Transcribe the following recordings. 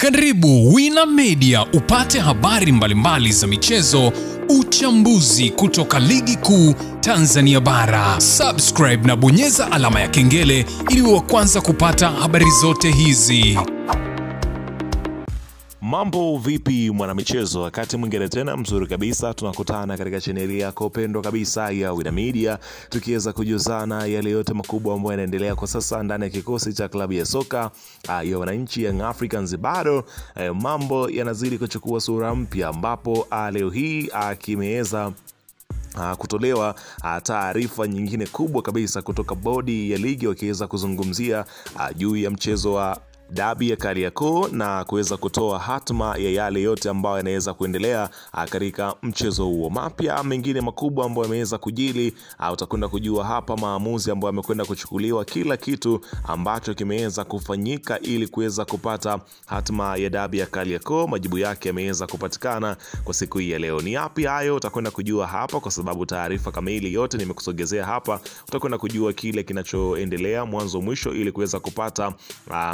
Karibu Wina Media upate habari mbalimbali za michezo, uchambuzi kutoka ligi kuu Tanzania bara. Subscribe na bonyeza alama ya kengele ili uwe wa kwanza kupata habari zote hizi. Mambo vipi mwanamichezo, wakati mwingine tena mzuri kabisa tunakutana katika chaneli yako pendwa kabisa ya Wina Media, tukiweza kujuzana yale yote makubwa ambayo yanaendelea kwa sasa ndani ya kikosi cha klabu ya soka ya wananchi Young Africans. Bado mambo yanazidi kuchukua sura mpya, ambapo leo hii kimeweza kutolewa taarifa nyingine kubwa kabisa kutoka bodi ya ligi, wakiweza kuzungumzia juu ya mchezo wa dabi ya Kariakoo na kuweza kutoa hatma ya yale yote ambayo yanaweza kuendelea katika mchezo huo. Mapya mengine makubwa ambayo yameweza kujili, utakwenda kujua hapa maamuzi ambayo yamekwenda kuchukuliwa, kila kitu ambacho kimeweza kufanyika ili kuweza kupata hatma ya dabi ya Kariakoo. Majibu yake yameweza kupatikana kwa siku hii ya leo. Ni yapi hayo? Utakwenda kujua hapa, kwa sababu taarifa kamili yote nimekusogezea hapa. Utakwenda kujua kile kinachoendelea mwanzo mwisho ili kuweza kupata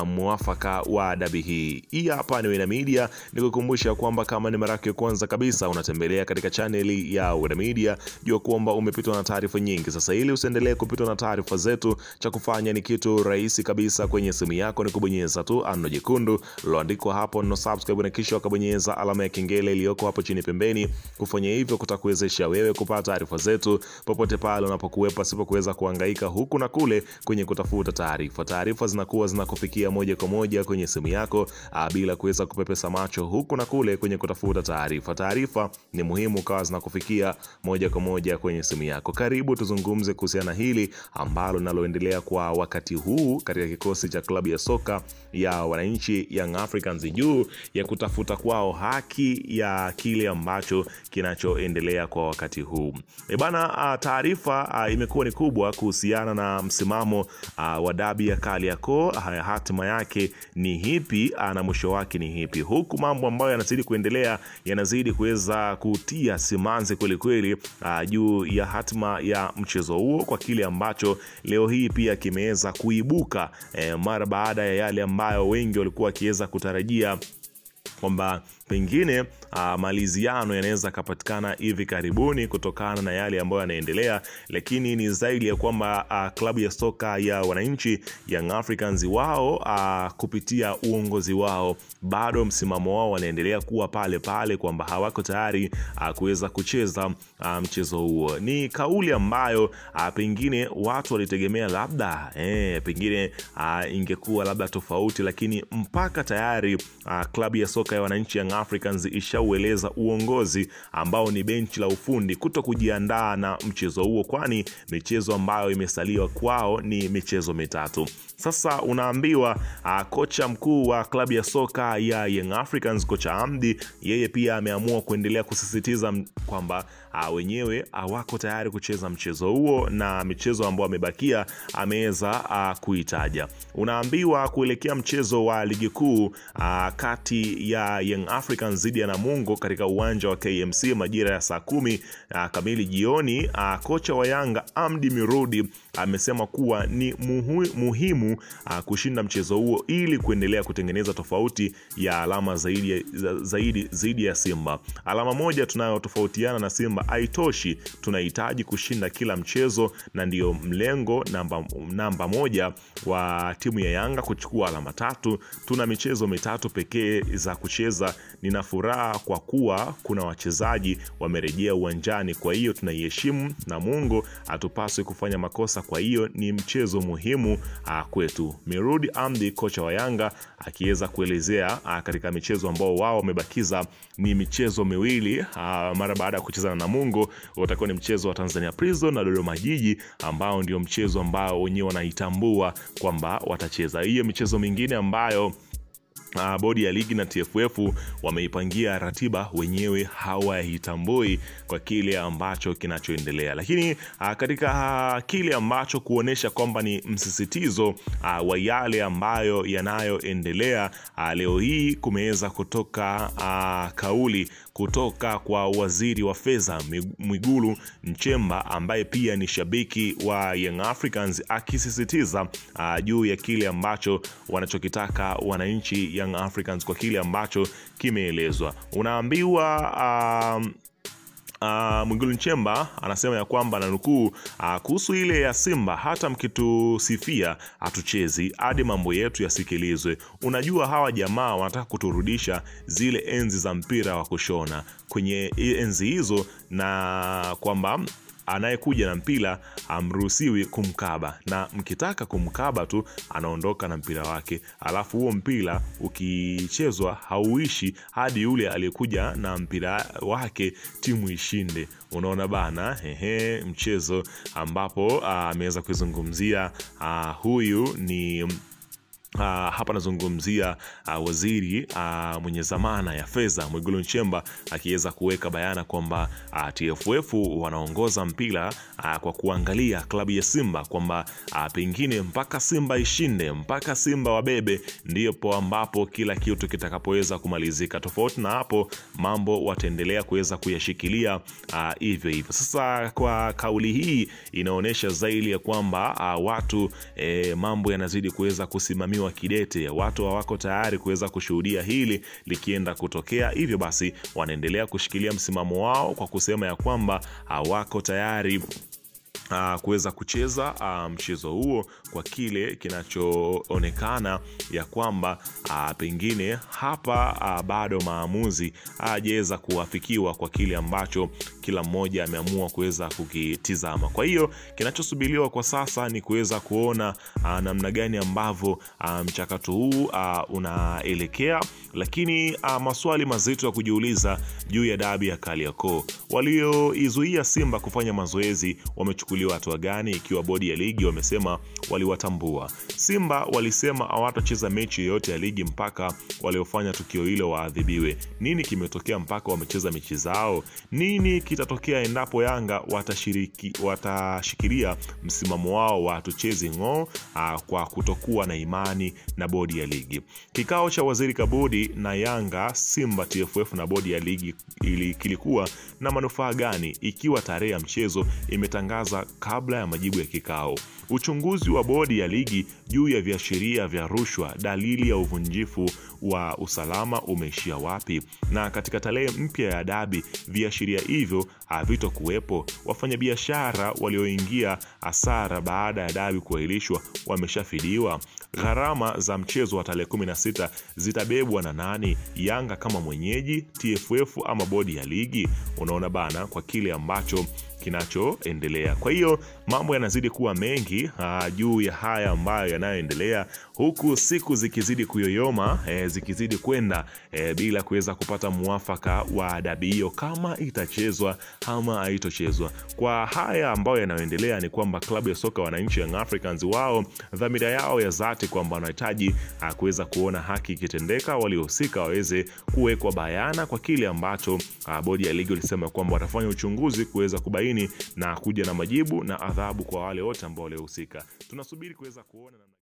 mwafaka wa dabi hii. Hii hapa ni Wina Media. Nikukumbusha kwamba kama ni mara yako ya kwanza kabisa unatembelea katika chaneli ya Wina Media, jua kwamba umepitwa na taarifa nyingi. Sasa ili usiendelee kupitwa na taarifa zetu, cha kufanya ni kitu rahisi kabisa. Kwenye simu yako ni kubonyeza tu ano jekundu liloandikwa hapo no subscribe, na kisha ukabonyeza alama ya kengele iliyoko hapo chini pembeni. Kufanya hivyo kutakuwezesha wewe kupata taarifa zetu popote pale unapokuwepo, sipo kuweza kuhangaika huku na kule kwenye kutafuta taarifa. Taarifa zinakuwa zinakufikia moja kwa moja kwenye simu yako bila kuweza kupepesa macho huku na kule kwenye kutafuta taarifa. Taarifa ni muhimu kawa zinakufikia moja kwa moja kwenye simu yako. Karibu tuzungumze kuhusiana hili ambalo linaloendelea kwa wakati huu katika kikosi cha klabu ya soka ya wananchi Young Africans, juu ya kutafuta kwao haki ya kile ambacho kinachoendelea kwa wakati huu. Taarifa imekuwa ni kubwa kuhusiana na msimamo wa dabi ya Kariakoo. Hatima yake ni hipi na mwisho wake ni hipi, huku mambo ambayo yanazidi kuendelea yanazidi kuweza kutia simanzi kweli kweli juu ya hatima ya mchezo huo, kwa kile ambacho leo hii pia kimeweza kuibuka mara baada ya yale ambayo wengi walikuwa wakiweza kutarajia kwamba pengine maliziano yanaweza kupatikana hivi karibuni kutokana na yale ambayo yanaendelea. Lakini ni zaidi ya kwamba klabu ya soka ya wananchi Young Africans wao kupitia uongozi wao bado msimamo wao wanaendelea kuwa pale pale, kwamba hawako tayari kuweza kucheza mchezo huo. Ni kauli ambayo pengine watu walitegemea labda pengine ingekuwa labda tofauti, lakini mpaka tayari klabu ya soka ya wananchi Young Africans ishaueleza uongozi ambao ni benchi la ufundi kuto kujiandaa na mchezo huo, kwani michezo ambayo imesaliwa kwao ni michezo mitatu. Sasa unaambiwa kocha mkuu wa klabu ya soka ya Young Africans, kocha Hamdi, yeye pia ameamua kuendelea kusisitiza kwamba wenyewe hawako tayari kucheza mchezo huo, na michezo ambayo amebakia ameweza kuitaja. Unaambiwa kuelekea mchezo wa ligi kuu kati ya Young Africans dhidi ya Namungo katika uwanja wa KMC majira ya saa 10 kamili jioni, kocha wa Yanga Hamdi Mirudi amesema kuwa ni muhimu kushinda mchezo huo ili kuendelea kutengeneza tofauti ya alama zaidi ya Simba. Alama moja tunayotofautiana na Simba haitoshi, tunahitaji kushinda kila mchezo, na ndio mlengo namba moja wa timu ya Yanga kuchukua alama 3. Tuna michezo mitatu pekee za kucheza. Nina furaha kwa kuwa kuna wachezaji wamerejea uwanjani, kwa hiyo tunaiheshimu Namungo, hatupaswi kufanya makosa, kwa hiyo ni mchezo muhimu kwetu. Mirudi Hamdi, kocha wa Yanga, akiweza kuelezea katika michezo ambao wao wamebakiza ni michezo miwili mara baada ya kucheza na Namungo. Utakuwa ni mchezo wa Tanzania Prison na Dodoma Jiji, ambao ndio mchezo ambao wenyewe wanaitambua kwamba watacheza. Hiyo michezo mingine ambayo bodi ya ligi na TFF wameipangia ratiba wenyewe hawaitambui kwa kile ambacho kinachoendelea. Lakini katika kile ambacho kuonesha kwamba ni msisitizo wa yale ambayo yanayoendelea, leo hii kumeweza kutoka kauli kutoka kwa waziri wa fedha Mwigulu Nchemba, ambaye pia ni shabiki wa Young Africans, akisisitiza juu ya kile ambacho wanachokitaka wananchi Young Young Africans kwa kile ambacho kimeelezwa. Unaambiwa Mwigulu Nchemba anasema ya kwamba, na nukuu, kuhusu ile ya Simba, hata mkitusifia hatuchezi hadi mambo yetu yasikilizwe. Unajua hawa jamaa wanataka kuturudisha zile enzi za mpira wa kushona kwenye enzi hizo, na kwamba anayekuja na mpira amruhusiwi kumkaba, na mkitaka kumkaba tu anaondoka na mpira wake, alafu huo mpira ukichezwa hauishi hadi yule aliyekuja na mpira wake timu ishinde. Unaona bana, mchezo ambapo ameweza kuzungumzia huyu ni hapa nazungumzia waziri mwenye zamana ya fedha Mwigulu Nchemba, akiweza kuweka bayana kwamba TFF wanaongoza mpira kwa kuangalia klabu ya Simba, kwamba pengine mpaka Simba ishinde, mpaka Simba wabebe, ndipo ambapo kila kitu kitakapoweza kumalizika. Tofauti na hapo mambo wataendelea kuweza kuyashikilia hivyo hivyo. Sasa kwa kauli hii inaonyesha zaidi ya kwamba watu mambo yanazidi kuweza kusimamiwa kidete. Watu hawako tayari kuweza kushuhudia hili likienda kutokea. Hivyo basi wanaendelea kushikilia msimamo wao kwa kusema ya kwamba hawako tayari kuweza kucheza mchezo huo kwa kile kinachoonekana ya kwamba pengine hapa bado maamuzi hajaweza kuafikiwa kwa kile ambacho kila mmoja ameamua kuweza kukitizama. Kwa hiyo kinachosubiriwa kwa sasa ni kuweza kuona namna gani ambavyo mchakato huu unaelekea, lakini maswali mazito ya kujiuliza juu ya dabi ya Kariakoo. Walioizuia Simba kufanya mazoezi wamechukuliwa hatua gani, ikiwa bodi ya ligi wamesema waliwatambua? Simba walisema hawatacheza mechi yoyote ya ligi mpaka waliofanya tukio hilo waadhibiwe. Nini kimetokea mpaka wamecheza mechi zao? Nini kitatokea endapo Yanga watashikilia msimamo wao wa hatuchezi ng'o kwa kutokuwa na imani na bodi ya ligi? Kikao cha waziri Kabudi na Yanga, Simba, TFF na bodi ya ligi kilikuwa na manufaa gani ikiwa tarehe ya mchezo imetangaza kabla ya majibu ya kikao? Uchunguzi wa bodi ya ligi juu ya viashiria vya rushwa, dalili ya uvunjifu wa usalama umeishia wapi? Na katika tarehe mpya ya dabi viashiria hivyo havitokuwepo? Wafanyabiashara walioingia hasara baada ya dabi kuahirishwa wameshafidiwa? Gharama za mchezo wa tarehe 16 zitabebwa na nani? Yanga kama mwenyeji, TFF ama bodi ya ligi? Unaona bana, kwa kile ambacho kinachoendelea. Kwa hiyo mambo yanazidi kuwa mengi juu ya haya ambayo yanayoendelea, huku siku zikizidi kuyoyoma, zikizidi kwenda bila kuweza kupata muafaka wa dabi hiyo, kama itachezwa ama haitochezwa. Kwa haya ambayo yanayoendelea ni kwamba klabu ya soka wananchi Young Africans, wao dhamira yao ya dhati kwamba wanahitaji kuweza kuona haki ikitendeka, waliohusika waweze kuwekwa bayana kwa kile ambacho bodi ya ligi ilisema kwamba watafanya uchunguzi kuweza kubaini na kuja na majibu na adhabu kwa wale wote ambao waliohusika. Tunasubiri kuweza kuona